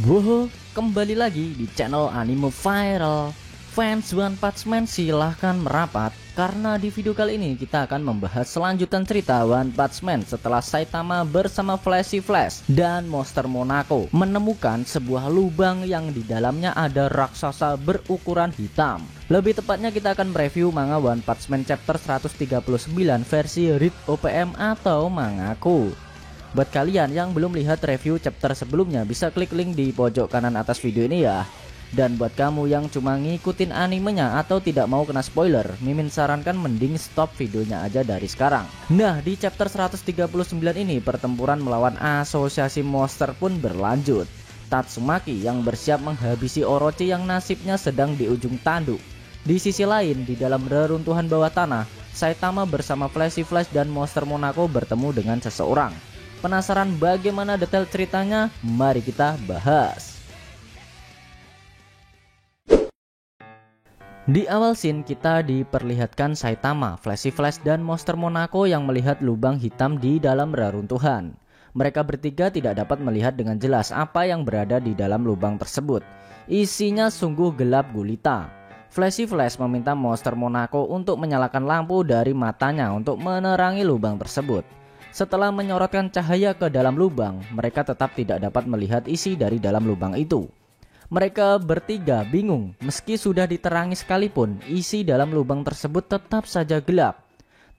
Woho, kembali lagi di channel Anime Viral. Fans One Punch Man silahkan merapat, karena di video kali ini kita akan membahas selanjutan cerita One Punch Man setelah Saitama bersama Flashy Flash dan Monster Monaco menemukan sebuah lubang yang di dalamnya ada raksasa berukuran hitam. Lebih tepatnya kita akan mereview manga One Punch Man chapter 139 versi Read OPM atau Mangaku. Buat kalian yang belum lihat review chapter sebelumnya, bisa klik link di pojok kanan atas video ini ya. Dan buat kamu yang cuma ngikutin animenya atau tidak mau kena spoiler, Mimin sarankan mending stop videonya aja dari sekarang. Nah, di chapter 139 ini pertempuran melawan asosiasi monster pun berlanjut. Tatsumaki yang bersiap menghabisi Orochi yang nasibnya sedang di ujung tanduk. Di sisi lain, di dalam reruntuhan bawah tanah, Saitama bersama Flashy Flash dan Monster Monaco bertemu dengan seseorang. Penasaran bagaimana detail ceritanya? Mari kita bahas. Di awal scene kita diperlihatkan Saitama, Flashy Flash dan Monster Monaco yang melihat lubang hitam di dalam reruntuhan. Mereka bertiga tidak dapat melihat dengan jelas apa yang berada di dalam lubang tersebut. Isinya sungguh gelap gulita. Flashy Flash meminta Monster Monaco untuk menyalakan lampu dari matanya untuk menerangi lubang tersebut. Setelah menyorotkan cahaya ke dalam lubang, mereka tetap tidak dapat melihat isi dari dalam lubang itu. Mereka bertiga bingung, meski sudah diterangi sekalipun, isi dalam lubang tersebut tetap saja gelap.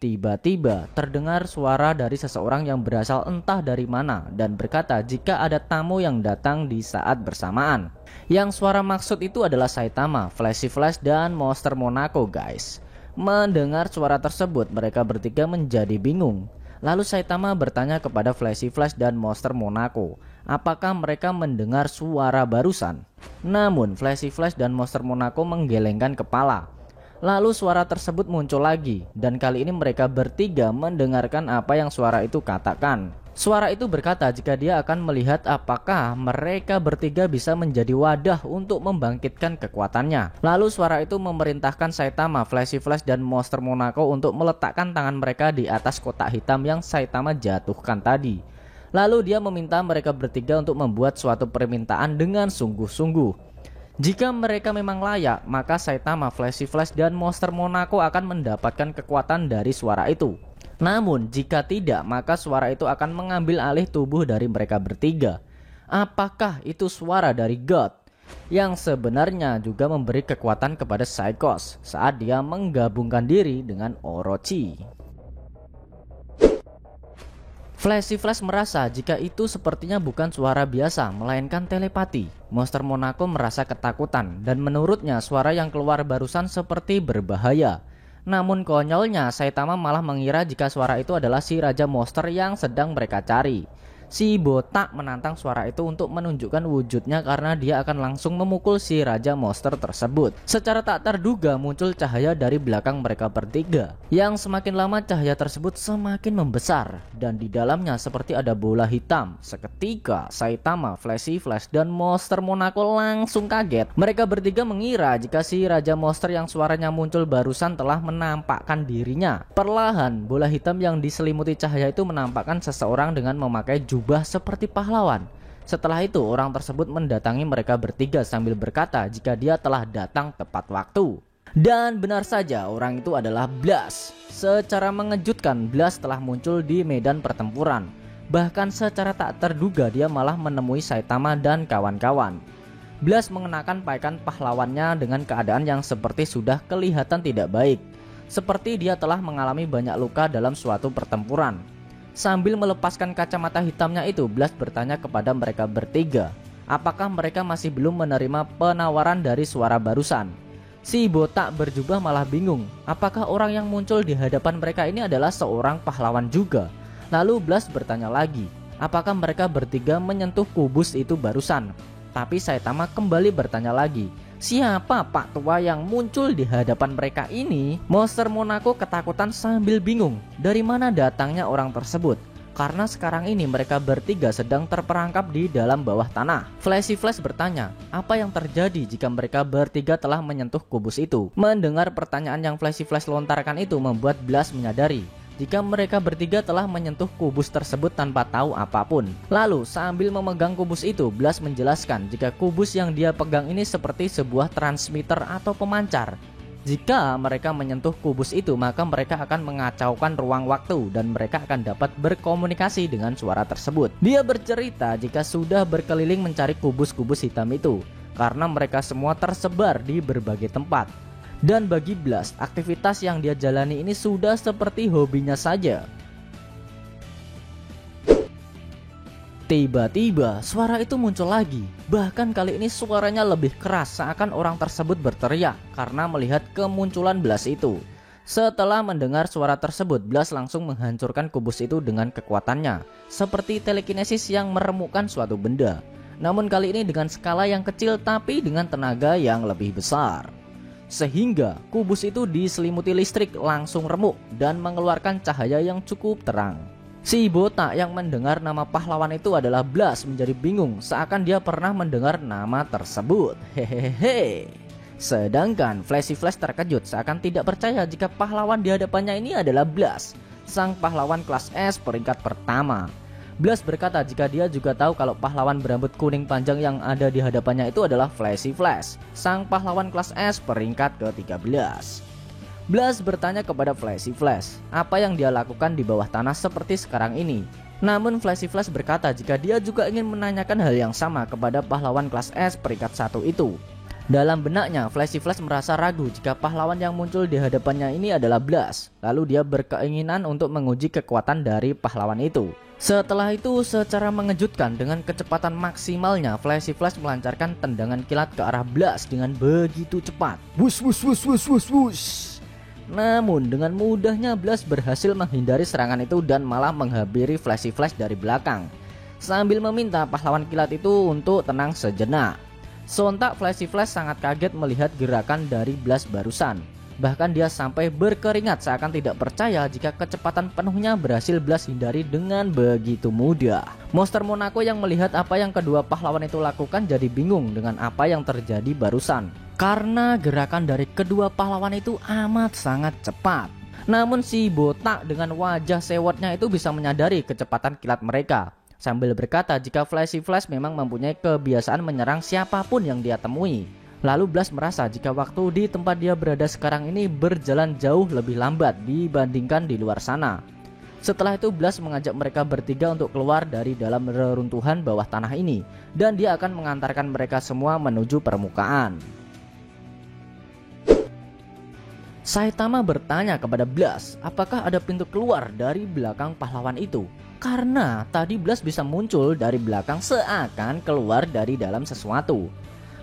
Tiba-tiba terdengar suara dari seseorang yang berasal entah dari mana dan berkata jika ada tamu yang datang di saat bersamaan. Yang suara maksud itu adalah Saitama, Flashy Flash dan Monster Monaco, guys. Mendengar suara tersebut, mereka bertiga menjadi bingung. Lalu Saitama bertanya kepada Flashy Flash dan Monster Monaco, apakah mereka mendengar suara barusan? Namun Flashy Flash dan Monster Monaco menggelengkan kepala. Lalu suara tersebut muncul lagi, dan kali ini mereka bertiga mendengarkan apa yang suara itu katakan. Suara itu berkata jika dia akan melihat apakah mereka bertiga bisa menjadi wadah untuk membangkitkan kekuatannya. Lalu suara itu memerintahkan Saitama, Flashy Flash dan Monster Monaco untuk meletakkan tangan mereka di atas kotak hitam yang Saitama jatuhkan tadi. Lalu dia meminta mereka bertiga untuk membuat suatu permintaan dengan sungguh-sungguh. Jika mereka memang layak, maka Saitama, Flashy Flash dan Monster Monaco akan mendapatkan kekuatan dari suara itu. Namun jika tidak, maka suara itu akan mengambil alih tubuh dari mereka bertiga. Apakah itu suara dari God yang sebenarnya juga memberi kekuatan kepada Psychos saat dia menggabungkan diri dengan Orochi? Flashy Flash merasa jika itu sepertinya bukan suara biasa, melainkan telepati. Monster Monaco merasa ketakutan dan menurutnya suara yang keluar barusan seperti berbahaya. Namun konyolnya, Saitama malah mengira jika suara itu adalah si Raja Monster yang sedang mereka cari. Si botak menantang suara itu untuk menunjukkan wujudnya karena dia akan langsung memukul si Raja Monster tersebut. Secara tak terduga muncul cahaya dari belakang mereka bertiga. Yang semakin lama cahaya tersebut semakin membesar dan di dalamnya seperti ada bola hitam. Seketika Saitama, Flashy Flash dan Monster Monaco langsung kaget. Mereka bertiga mengira jika si Raja Monster yang suaranya muncul barusan telah menampakkan dirinya. Perlahan bola hitam yang diselimuti cahaya itu menampakkan seseorang dengan memakai jubah seperti pahlawan. Setelah itu orang tersebut mendatangi mereka bertiga sambil berkata jika dia telah datang tepat waktu. Dan benar saja, orang itu adalah Blast. Secara mengejutkan, Blast telah muncul di medan pertempuran. Bahkan secara tak terduga dia malah menemui Saitama dan kawan-kawan. Blast mengenakan pakaian pahlawannya dengan keadaan yang seperti sudah kelihatan tidak baik, seperti dia telah mengalami banyak luka dalam suatu pertempuran. Sambil melepaskan kacamata hitamnya itu, Blast bertanya kepada mereka bertiga, apakah mereka masih belum menerima penawaran dari suara barusan. Si botak berjubah malah bingung, apakah orang yang muncul di hadapan mereka ini adalah seorang pahlawan juga. Lalu Blast bertanya lagi, apakah mereka bertiga menyentuh kubus itu barusan. Tapi Saitama kembali bertanya lagi, siapa Pak Tua yang muncul di hadapan mereka ini? Monster Monaco ketakutan sambil bingung dari mana datangnya orang tersebut, karena sekarang ini mereka bertiga sedang terperangkap di dalam bawah tanah. Flashy Flash bertanya, apa yang terjadi jika mereka bertiga telah menyentuh kubus itu? Mendengar pertanyaan yang Flashy Flash lontarkan itu membuat Blast menyadari jika mereka bertiga telah menyentuh kubus tersebut tanpa tahu apapun. Lalu sambil memegang kubus itu, Blas menjelaskan jika kubus yang dia pegang ini seperti sebuah transmitter atau pemancar. Jika mereka menyentuh kubus itu, maka mereka akan mengacaukan ruang waktu dan mereka akan dapat berkomunikasi dengan suara tersebut. Dia bercerita jika sudah berkeliling mencari kubus-kubus hitam itu karena mereka semua tersebar di berbagai tempat. Dan bagi Blas, aktivitas yang dia jalani ini sudah seperti hobinya saja. Tiba-tiba suara itu muncul lagi. Bahkan kali ini suaranya lebih keras, seakan orang tersebut berteriak karena melihat kemunculan Blas itu. Setelah mendengar suara tersebut, Blas langsung menghancurkan kubus itu dengan kekuatannya, seperti telekinesis yang meremukkan suatu benda. Namun kali ini dengan skala yang kecil tapi dengan tenaga yang lebih besar. Sehingga kubus itu diselimuti listrik langsung remuk dan mengeluarkan cahaya yang cukup terang. Si botak yang mendengar nama pahlawan itu adalah Blas menjadi bingung, seakan dia pernah mendengar nama tersebut. Hehehe. Sedangkan Flashy Flash terkejut seakan tidak percaya jika pahlawan di hadapannya ini adalah Blas, sang pahlawan kelas S peringkat pertama. Blas berkata jika dia juga tahu kalau pahlawan berambut kuning panjang yang ada di hadapannya itu adalah Flashy Flash, sang pahlawan kelas S peringkat ke-13. Blas bertanya kepada Flashy Flash apa yang dia lakukan di bawah tanah seperti sekarang ini. Namun Flashy Flash berkata jika dia juga ingin menanyakan hal yang sama kepada pahlawan kelas S peringkat 1 itu. Dalam benaknya, Flashy Flash merasa ragu jika pahlawan yang muncul di hadapannya ini adalah Blas. Lalu dia berkeinginan untuk menguji kekuatan dari pahlawan itu. Setelah itu, secara mengejutkan dengan kecepatan maksimalnya, Flashy Flash melancarkan tendangan kilat ke arah Blas dengan begitu cepat. Wush wush wush wush wush wush. Namun dengan mudahnya Blas berhasil menghindari serangan itu dan malah menghampiri Flashy Flash dari belakang, sambil meminta pahlawan kilat itu untuk tenang sejenak. Sontak Flashy Flash sangat kaget melihat gerakan dari Blas barusan. Bahkan dia sampai berkeringat seakan tidak percaya jika kecepatan penuhnya berhasil Blas hindari dengan begitu mudah. Monster Monaco yang melihat apa yang kedua pahlawan itu lakukan jadi bingung dengan apa yang terjadi barusan, karena gerakan dari kedua pahlawan itu amat sangat cepat. Namun si botak dengan wajah sewotnya itu bisa menyadari kecepatan kilat mereka, sambil berkata jika Flashy Flash memang mempunyai kebiasaan menyerang siapapun yang dia temui. Lalu Blas merasa jika waktu di tempat dia berada sekarang ini berjalan jauh lebih lambat dibandingkan di luar sana. Setelah itu Blas mengajak mereka bertiga untuk keluar dari dalam reruntuhan bawah tanah ini, dan dia akan mengantarkan mereka semua menuju permukaan. Saitama bertanya kepada Blas apakah ada pintu keluar dari belakang pahlawan itu, karena tadi Blas bisa muncul dari belakang seakan keluar dari dalam sesuatu.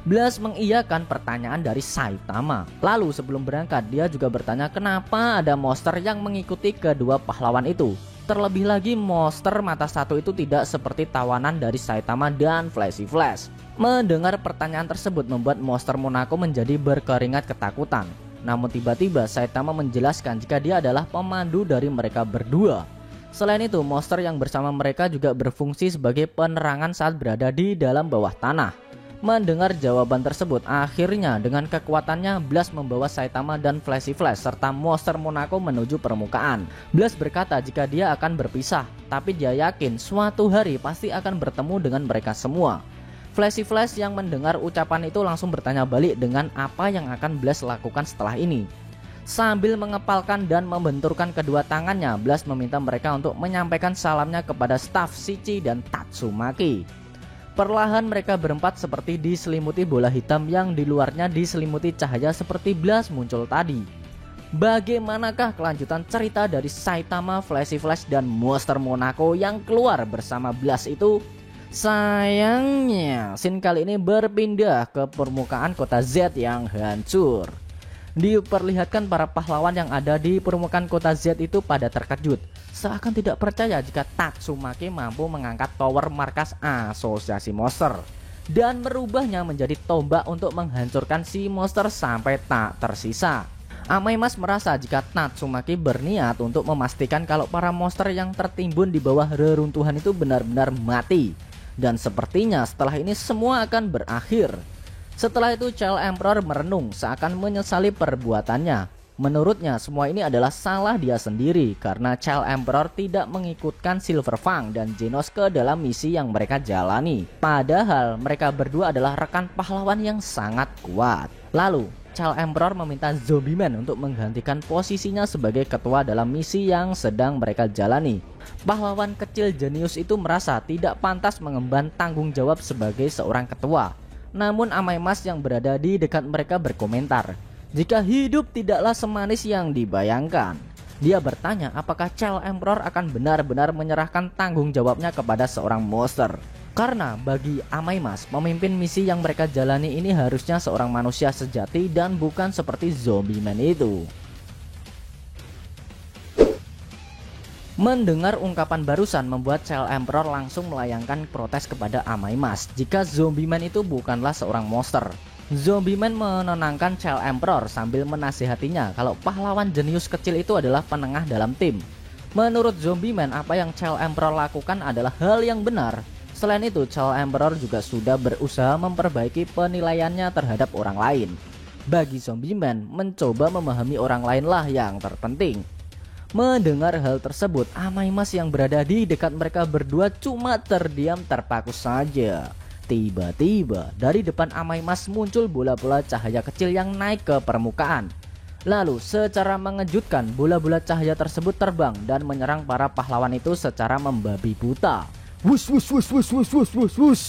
Blas mengiyakan pertanyaan dari Saitama. Lalu sebelum berangkat dia juga bertanya kenapa ada monster yang mengikuti kedua pahlawan itu. Terlebih lagi monster mata satu itu tidak seperti tawanan dari Saitama dan Flashy Flash. Mendengar pertanyaan tersebut membuat monster Monaco menjadi berkeringat ketakutan. Namun tiba-tiba Saitama menjelaskan jika dia adalah pemandu dari mereka berdua. Selain itu monster yang bersama mereka juga berfungsi sebagai penerangan saat berada di dalam bawah tanah. Mendengar jawaban tersebut, akhirnya dengan kekuatannya Blas membawa Saitama dan Flashy Flash serta monster Monaco menuju permukaan. Blas berkata jika dia akan berpisah, tapi dia yakin suatu hari pasti akan bertemu dengan mereka semua. Flashy Flash yang mendengar ucapan itu langsung bertanya balik dengan apa yang akan Blas lakukan setelah ini. Sambil mengepalkan dan membenturkan kedua tangannya, Blas meminta mereka untuk menyampaikan salamnya kepada staf Shichi dan Tatsumaki. Perlahan mereka berempat seperti diselimuti bola hitam yang di luarnya diselimuti cahaya seperti Blas muncul tadi. Bagaimanakah kelanjutan cerita dari Saitama, Flashy Flash, dan monster Monaco yang keluar bersama Blas itu? Sayangnya, scene kali ini berpindah ke permukaan kota Z yang hancur. Diperlihatkan para pahlawan yang ada di permukaan kota Z itu pada terkejut, seakan tidak percaya jika Tatsumaki mampu mengangkat tower markas asosiasi monster dan merubahnya menjadi tombak untuk menghancurkan si monster sampai tak tersisa. Amaimas merasa jika Tatsumaki berniat untuk memastikan kalau para monster yang tertimbun di bawah reruntuhan itu benar-benar mati, dan sepertinya setelah ini semua akan berakhir. Setelah itu Child Emperor merenung seakan menyesali perbuatannya. Menurutnya semua ini adalah salah dia sendiri karena Child Emperor tidak mengikutkan Silver Fang dan Genos ke dalam misi yang mereka jalani. Padahal mereka berdua adalah rekan pahlawan yang sangat kuat. Lalu Child Emperor meminta Zombie Man untuk menggantikan posisinya sebagai ketua dalam misi yang sedang mereka jalani. Pahlawan kecil jenius itu merasa tidak pantas mengemban tanggung jawab sebagai seorang ketua. Namun Amai Mas yang berada di dekat mereka berkomentar, jika hidup tidaklah semanis yang dibayangkan. Dia bertanya apakah Child Emperor akan benar-benar menyerahkan tanggung jawabnya kepada seorang monster. Karena bagi Amai Mas, memimpin misi yang mereka jalani ini harusnya seorang manusia sejati dan bukan seperti Zombie Man itu. Mendengar ungkapan barusan membuat Child Emperor langsung melayangkan protes kepada Amai Mas jika Zombie Man itu bukanlah seorang monster. Zombie Man menenangkan Child Emperor sambil menasihatinya kalau pahlawan jenius kecil itu adalah penengah dalam tim. Menurut Zombie Man, apa yang Child Emperor lakukan adalah hal yang benar. Selain itu, Child Emperor juga sudah berusaha memperbaiki penilaiannya terhadap orang lain. Bagi Zombie Man, mencoba memahami orang lainlah yang terpenting. Mendengar hal tersebut, Amai Mas yang berada di dekat mereka berdua cuma terdiam terpaku saja. Tiba-tiba dari depan Amai Mas muncul bola-bola cahaya kecil yang naik ke permukaan. Lalu secara mengejutkan bola-bola cahaya tersebut terbang dan menyerang para pahlawan itu secara membabi buta. Wush wush wush wush wush wush wush wush.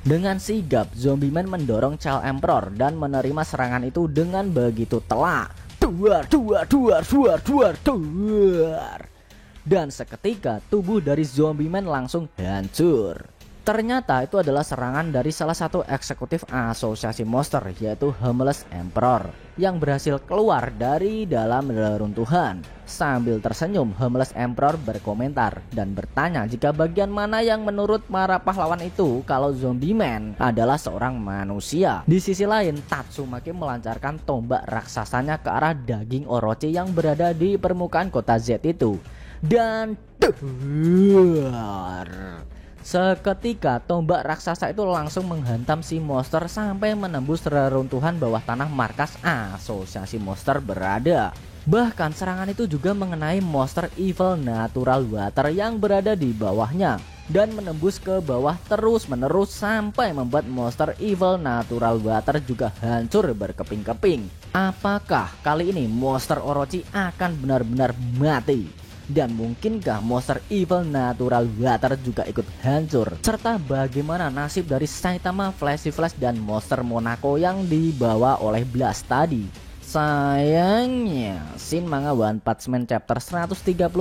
Dengan sigap, Zombie Man mendorong Child Emperor dan menerima serangan itu dengan begitu telak. Duar, duar, duar, duar, duar, duar. Dan seketika tubuh dari Zombie Man langsung hancur. Ternyata itu adalah serangan dari salah satu eksekutif asosiasi monster, yaitu Homeless Emperor, yang berhasil keluar dari dalam reruntuhan. Sambil tersenyum, Homeless Emperor berkomentar dan bertanya jika bagian mana yang menurut para pahlawan itu kalau Zombie Man adalah seorang manusia. Di sisi lain, Tatsumaki melancarkan tombak raksasanya ke arah daging Orochi yang berada di permukaan kota Z itu. Dan seketika tombak raksasa itu langsung menghantam si monster sampai menembus reruntuhan bawah tanah markas asosiasi monster berada. Bahkan serangan itu juga mengenai monster Evil Natural Water yang berada di bawahnya dan menembus ke bawah terus-menerus sampai membuat monster Evil Natural Water juga hancur berkeping-keping. Apakah kali ini monster Orochi akan benar-benar mati? Dan mungkinkah monster Evil Natural Water juga ikut hancur? Serta bagaimana nasib dari Saitama, Flashy Flash, dan monster Monaco yang dibawa oleh Blast tadi? Sayangnya scene manga One Punch Man chapter 139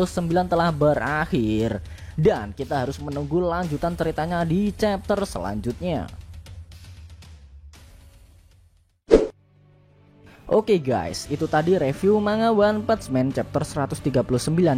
telah berakhir, dan kita harus menunggu lanjutan ceritanya di chapter selanjutnya. Oke guys, itu tadi review manga One Punch Man chapter 139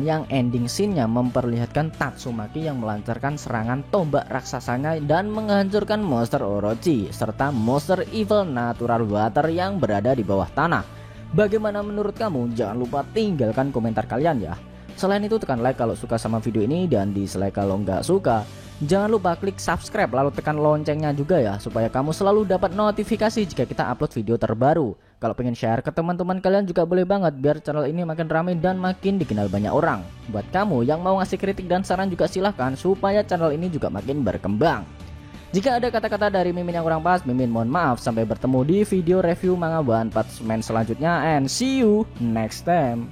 yang ending scene-nya memperlihatkan Tatsumaki yang melancarkan serangan tombak raksasanya dan menghancurkan monster Orochi serta monster Evil Natural Water yang berada di bawah tanah. Bagaimana menurut kamu? Jangan lupa tinggalkan komentar kalian ya. Selain itu tekan like kalau suka sama video ini dan dislike kalau nggak suka. Jangan lupa klik subscribe lalu tekan loncengnya juga ya, supaya kamu selalu dapat notifikasi jika kita upload video terbaru. Kalau pengen share ke teman-teman kalian juga boleh banget, biar channel ini makin ramai dan makin dikenal banyak orang. Buat kamu yang mau ngasih kritik dan saran juga silahkan, supaya channel ini juga makin berkembang. Jika ada kata-kata dari Mimin yang kurang pas, Mimin mohon maaf. Sampai bertemu di video review manga One Punch Man selanjutnya, and see you next time.